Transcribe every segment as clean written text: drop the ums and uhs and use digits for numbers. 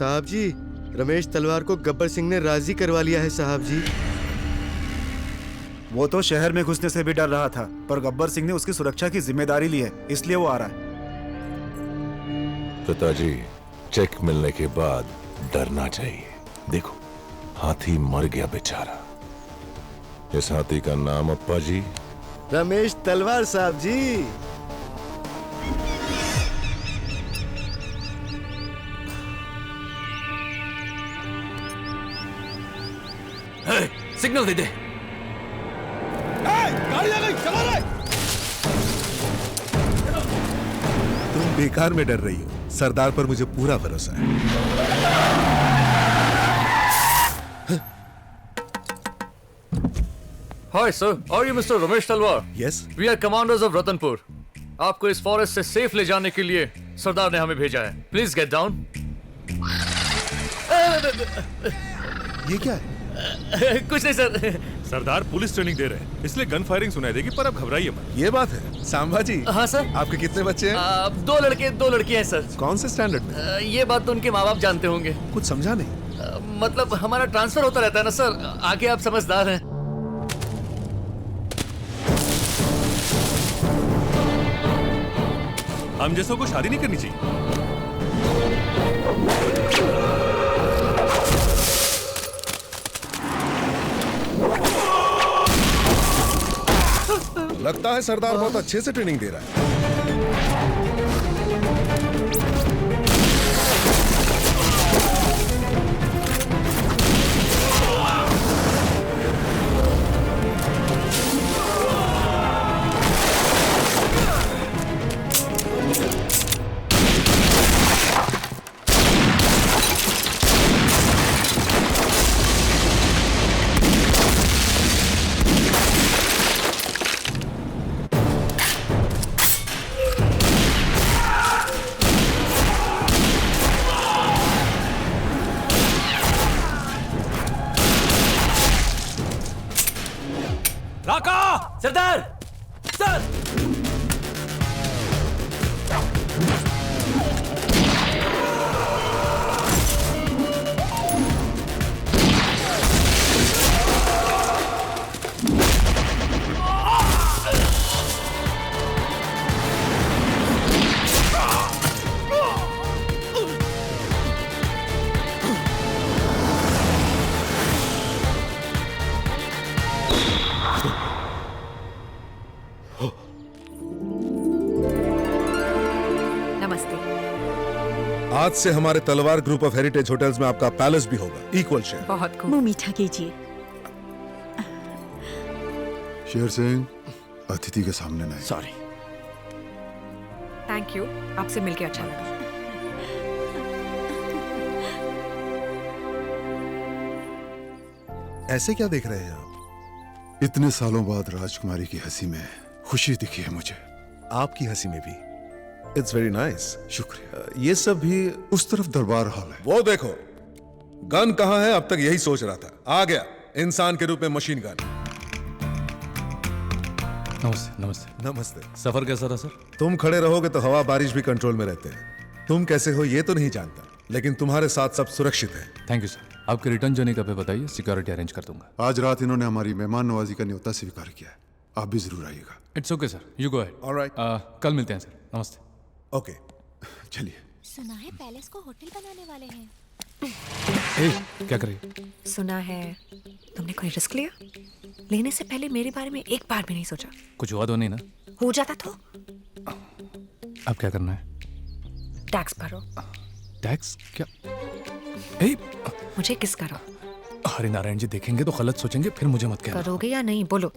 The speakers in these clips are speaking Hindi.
साहब जी, रमेश तलवार को गब्बर सिंह ने राजी करवा लिया है साहब जी। वो तो शहर में घुसने से भी डर रहा था, पर गब्बर सिंह ने उसकी सुरक्षा की जिम्मेदारी ली है, इसलिए वो आ रहा है। पिताजी, चेक मिलने के बाद डरना चाहिए। देखो, हाथी मर गया बेचारा। इस हाथी का नाम अप्पा जी रमेश तलवार साहब जी। सिग्नल दे दे। गाड़ी आ गई, चला रहा है। तुम बेकार में डर रही हो, सरदार पर मुझे पूरा भरोसा है। Hi sir, are you mister Ramesh Talwar? Yes. We are commanders of Ratanpur. आपको इस फॉरेस्ट से सेफ ले जाने के लिए सरदार ने हमें भेजा है। Please get down. ये क्या है? कुछ नहीं सर। सरदार पुलिस ट्रेनिंग दे रहे हैं, इसलिए गन फायरिंग सुनाई देगी, पर आप घबराइए मत। ये बात है। सांबा जी। हाँ सर। आपके कितने बच्चे हैं? 2 लड़के 2 लड़की हैं सर। कौन से स्टैंडर्ड में? ये बात तो उनके माँ बाप जानते होंगे। कुछ समझा नहीं। मतलब हमारा ट्रांसफर होता रहता है ना सर, आगे आप समझदार हैं। हम जैसों को शादी नहीं करनी चाहिए। लगता है सरदार बहुत अच्छे से ट्रेनिंग दे रहा है। सरदार सर। आज से हमारे तलवार ग्रुप ऑफ हेरिटेज होटल्स में आपका पैलेस भी होगा, इक्वल शेयर। बहुत खूब। मुंह मीठा कीजिए। शेर सिंह, अतिथि के सामने नहीं। सॉरी। थैंक यू, आपसे मिलके अच्छा लगा। ऐसे क्या देख रहे हैं आप? इतने सालों बाद राजकुमारी की हंसी में खुशी दिखी है मुझे। आपकी हंसी में भी। It's very nice. शुक्रिया। ये सब भी उस तरफ दरबार हॉल है। वो देखो, गन कहाँ है? अब तक यही सोच रहा था। आ गया, इंसान के रूप में मशीन गन। नमस्ते। नमस्ते। नमस्ते। सफर कैसा रहा सर? तुम खड़े रहोगे तो हवा बारिश भी कंट्रोल में रहते हैं। तुम कैसे हो ये तो नहीं जानता, लेकिन तुम्हारे साथ सब सुरक्षित है। Thank you sir. आपके रिटर्न जर्नी कब है बताइए, सिक्योरिटी अरेंज कर दूंगा। आज रात इन्होंने हमारी मेहमान नवाजी का न्योता स्वीकार किया है, आप भी जरूर आइएगा। It's okay sir, you go ahead. Alright. कल मिलते हैं सर। नमस्ते। ओके, चलिए। सुना है पैलेस को होटल बनाने वाले हैं। क्या कर रही है? सुना है तुमने कोई रिस्क लिया? लेने से पहले मेरे बारे में एक बार भी नहीं सोचा। कुछ हुआ तो नहीं ना? हो जाता तो। अब क्या करना है? टैक्स भरो। टैक्स क्या? मुझे किस करो। हरि नारायण जी देखेंगे तो गलत सोचेंगे, फिर मुझे मत कहना। करोगे या नहीं बोलो।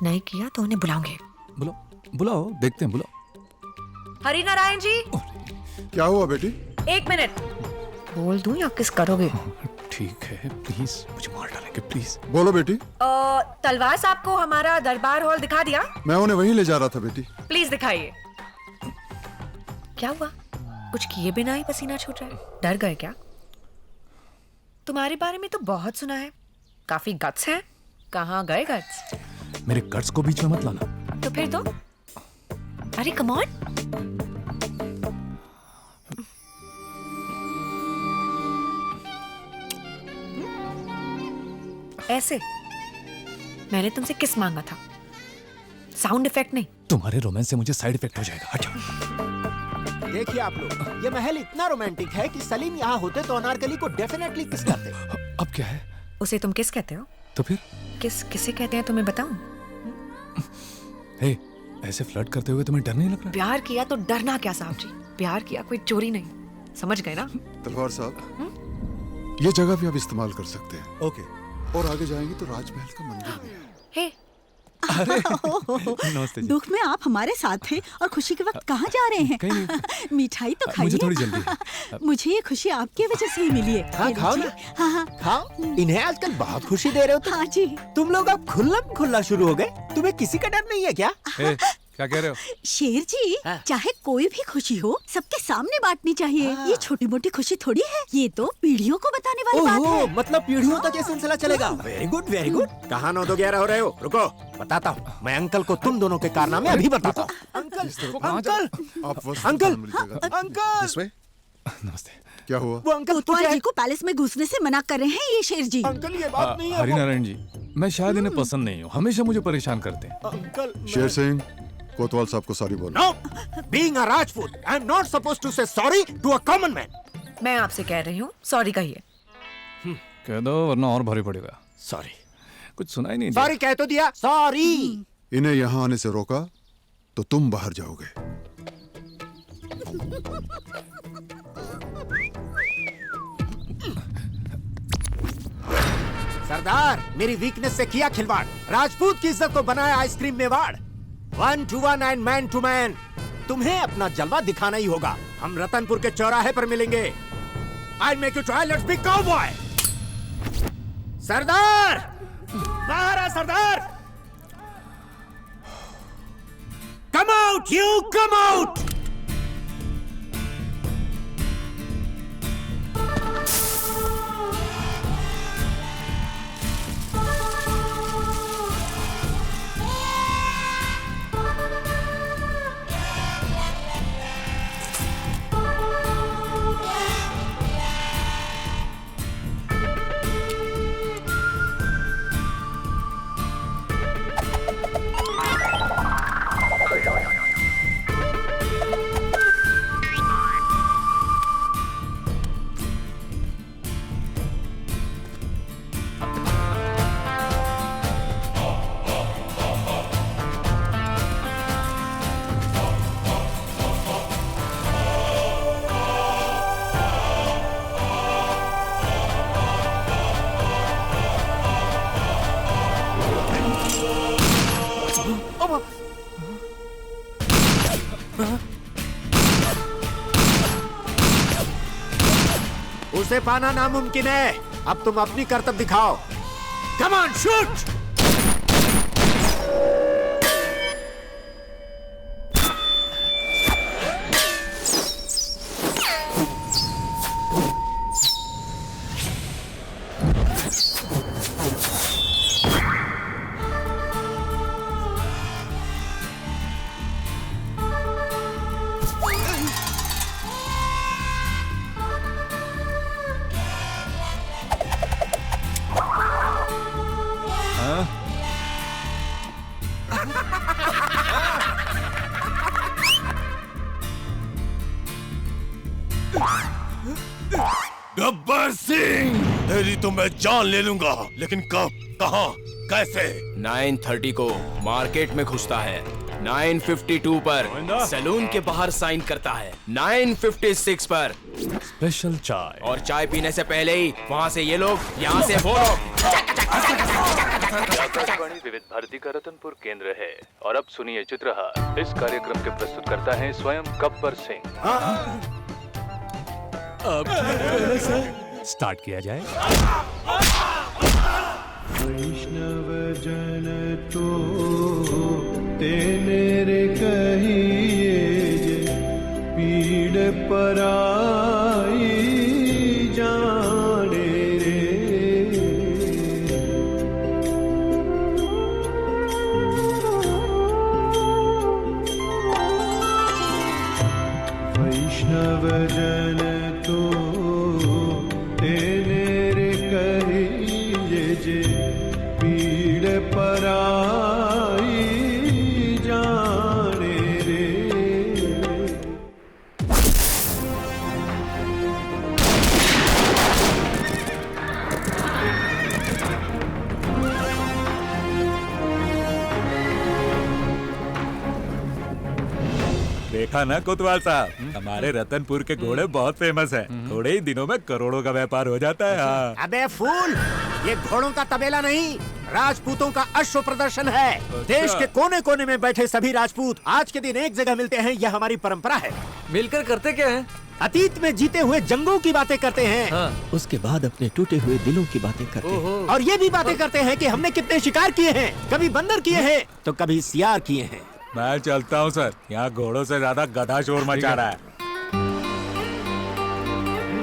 नहीं किया तो उन्हें बुलाओगे। बुलाओ, देखते हैं, बुलाओ। हरि नारायण जी। क्या हुआ बेटी? 1 मिनट। बोल दूं या किस करोगे? ठीक है, प्लीज मुझे मार डालेंगे, प्लीज। बोलो बेटी। तलवार साहब को हमारा दरबार हॉल दिखा दिया? मैं उन्हें वहीं ले जा रहा था बेटी। प्लीज दिखाइए। क्या हुआ? कुछ किए बिना ही पसीना छूट रहा है। डर गए क्या? तुम्हारे बारे में तो बहुत सुना है, काफी गट्स है। कहाँ गए गट्स? मेरे गट्स को बीच में मत लाना। तो फिर तो अरे कम ऑन। ऐसे मैंने तुमसे किस मांगा था, साउंड इफेक्ट नहीं। तुम्हारे रोमांस से मुझे साइड इफेक्ट हो जाएगा, हटो। देखिए आप लोग, ये महल इतना रोमांटिक है कि सलीम यहाँ होते तो अनारकली को डेफिनेटली किस करते। अब क्या है? उसे तुम किस कहते हो? तो फिर किसे कहते हैं तुम्हें बताऊं? हे, ऐसे फ्लर्ट करते हुए तुम्हें डर नहीं लग रहा? प्यार किया तो डरना क्या साहब जी, प्यार किया कोई चोरी नहीं, समझ गए ना? तलवार साहब, ये जगह भी आप इस्तेमाल कर सकते हैं। ओके। और आगे जाएंगे तो राजमहल का मंदिर भी है। हे, नमस्ते जी। दुख में आप हमारे साथ थे और खुशी के वक्त कहाँ जा रहे हैं? कहीं नहीं। मिठाई तो खाइए। मुझे थोड़ी जल्दी है। मुझे ये खुशी आपकी वजह से ही मिली है। हाँ, खाओ ना। हाँ हाँ खाओ, इन्हें आजकल बहुत खुशी दे रहे हो तुम। हाँ जी। तुम लोग अब खुल्लम खुल्ला शुरू हो गए। तुम्हें किसी का डर नहीं है क्या? हे, क्या कह रहे हो? शेर जी, चाहे कोई भी खुशी हो सबके सामने बांटनी चाहिए। ये छोटी मोटी खुशी थोड़ी है, ये तो पीढ़ियों को बताने वाली बात है। मतलब पीढ़ियों तक ये सिलसिला चलेगा। Very good very good. कहाँ 9-11 हो रहे हो? रुको, बताता हूँ मैं अंकल को तुम दोनों के कारनामे अभी बताता हूँ। अंकल अंकल आप अंकल अंकल इसमें नमस्ते। क्या हुआ? वो अंकल कोतवाल जी को पैलेस में घुसने से मना कर रहे हैं ये शेर जी। अंकल ये बात नहीं है। हरिनारायण जी, मैं शायद इन्हें पसंद नहीं हूँ, हमेशा मुझे परेशान करते हैं। अंकल शेर सिंह, कोतवाल साहब को सॉरी बोलो। No, being a Rajput, I am not supposed to say sorry to a common man. मैं आपसे कह रही हूँ, सॉरी कहिए। कह दो वरना और भारी पड़ेगा। Sorry. कुछ सुनाई नहीं। Sorry कह तो दिया। Sorry. इन्हें यहाँ आने से रोका तो तुम बाहर जाओगे। सरदार, मेरी वीकनेस से किया खिलवाड़। राजपूत की इज्जत को बनाया आइसक्रीम में वाड़। 1 to 1 and man to man। तुम्हें अपना जलवा दिखाना ही होगा। हम रतनपुर के चौराहे पर मिलेंगे। I'll make you try, let's be cowboy। सरदार, बाहर आ सरदार। Come out, you come out। उसे पाना नामुमकिन है। अब तुम अपनी करतब दिखाओ। Come on, shoot. Gabbar Singh, तेरी तो मैं जान ले लूंगा, लेकिन कब, कहां, कैसे? 9:30 को मार्केट में घुसता है, 9:52 पर सैलून के बाहर साइन करता है, 9:56 पर स्पेशल चाय, और चाय पीने से पहले ही वहाँ से ये लोग, यहाँ से वो लोग। आकाशवाणी विविध भारती का रतनपुर केंद्र है और अब सुनिए चित्रहार। इस कार्यक्रम के प्रस्तुत करता है स्वयं गब्बर सिंह। स्टार्ट किया जाए। वैष्णव जन तो तेरे कहिए जे पीड़ पराई जाने रे। वैष्णव जन तो तेरे कहिए जे पराई जाने रे। देखा ना कोतवाल साहब, हमारे रतनपुर के घोड़े बहुत फेमस हैं। थोड़े ही दिनों में करोड़ों का व्यापार हो जाता है। हाँ। अबे फूल, ये घोड़ों का तबेला नहीं, राजपूतों का अश्व प्रदर्शन है। देश के कोने कोने में बैठे सभी राजपूत आज के दिन एक जगह मिलते हैं, यह हमारी परंपरा है। मिलकर करते क्या है? अतीत में जीते हुए जंगों की बातें करते हैं। हाँ। उसके बाद अपने टूटे हुए दिलों की बातें करते हैं। और ये भी बातें करते हैं कि हमने कितने शिकार किए हैं, कभी बंदर किए हैं तो कभी सियार किए हैं। मैं चलता हूँ सर, यहाँ घोड़ों से ज्यादा गधा शोर मचा रहा है।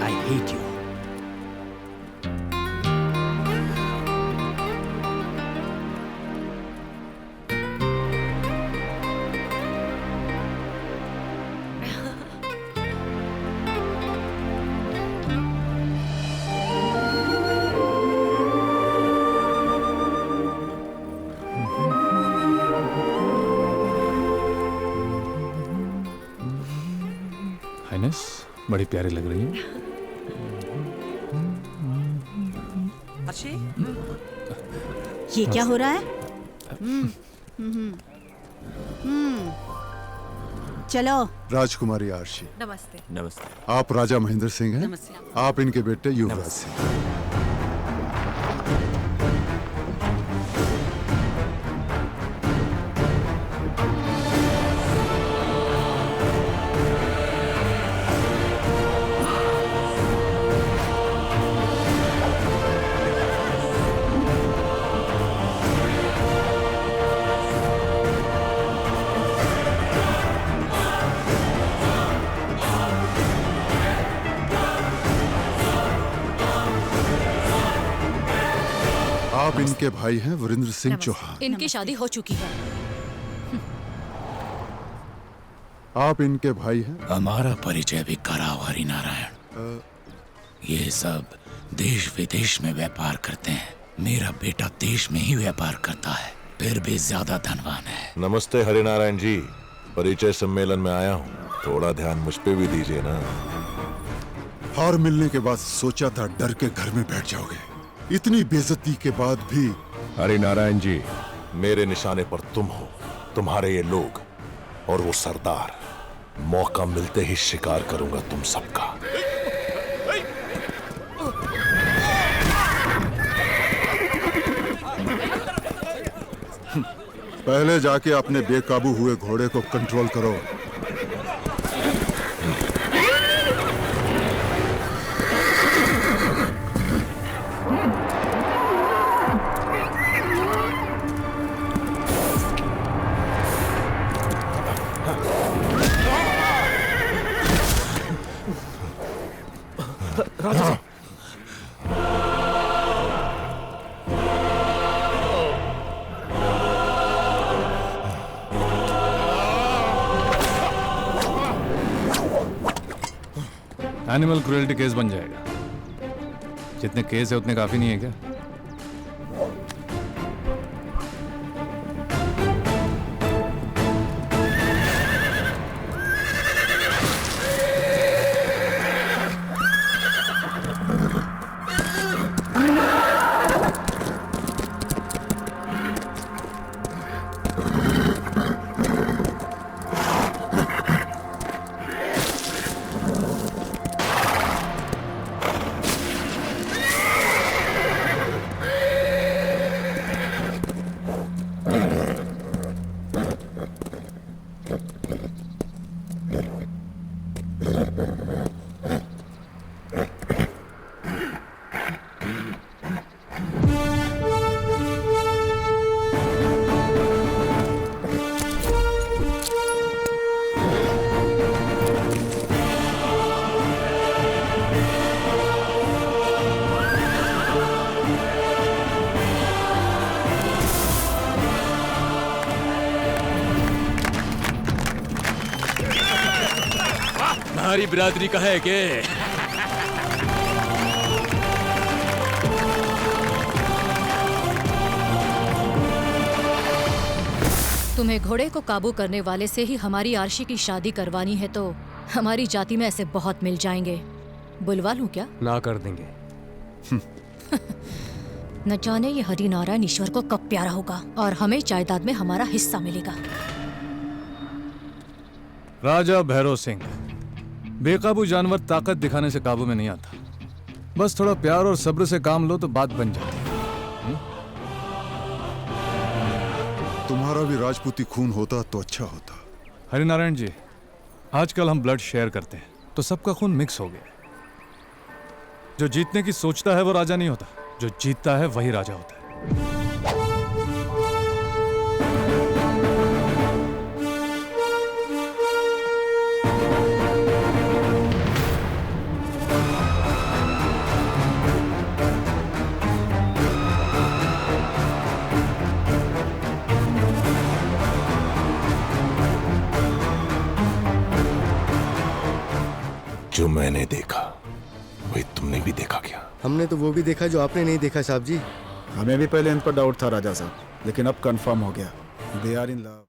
I hate you. हाइनेस, बड़ी प्यारी लग रही है। ये क्या हो रहा है? चलो। राजकुमारी आरशी, नमस्ते। नमस्ते। आप राजा महेंद्र सिंह हैं? नमस्ते। आप इनके बेटे युवराज सिंह। आप इनके भाई हैं वीरेंद्र सिंह चौहान। इनकी शादी हो चुकी है। आप इनके भाई हैं? हमारा परिचय भी कराओ हरिनारायण। ये सब देश विदेश में व्यापार करते हैं। मेरा बेटा देश में ही व्यापार करता है, फिर भी ज्यादा धनवान है। नमस्ते हरिनारायण जी, परिचय सम्मेलन में आया हूँ, थोड़ा ध्यान मुझ पे भी दीजिए ना। हार मिलने के बाद सोचा था डर के घर में बैठ जाओगे, इतनी बेइज्जती के बाद भी। हरिनारायण जी, मेरे निशाने पर तुम हो, तुम्हारे ये लोग और वो सरदार। मौका मिलते ही शिकार करूंगा तुम सबका। पहले जाके अपने बेकाबू हुए घोड़े को कंट्रोल करो। एनिमल क्रूएल्टी केस बन जाएगा। जितने केस है उतने काफी नहीं है क्या? हमारी बिरादरी का है के? तुम्हें घोड़े को काबू करने वाले से ही हमारी आरशी की शादी करवानी है तो हमारी जाति में ऐसे बहुत मिल जाएंगे। बुलवा लूं क्या? ना कर देंगे। न जाने ये हरिनारायण ईश्वर को कब प्यारा होगा और हमें जायदाद में हमारा हिस्सा मिलेगा। राजा भैरव सिंह, बेकाबू जानवर ताकत दिखाने से काबू में नहीं आता। बस थोड़ा प्यार और सब्र से काम लो तो बात बन जाती है। तुम्हारा भी राजपूती खून होता तो अच्छा होता। हरिनारायण जी, आजकल हम ब्लड शेयर करते हैं तो सबका खून मिक्स हो गया। जो जीतने की सोचता है वो राजा नहीं होता, जो जीतता है वही राजा होता है। जो मैंने देखा वही तुमने भी देखा क्या? हमने तो वो भी देखा जो आपने नहीं देखा साहब जी। हमें भी पहले इन पर डाउट था राजा साहब, लेकिन अब कंफर्म हो गया। They are in love.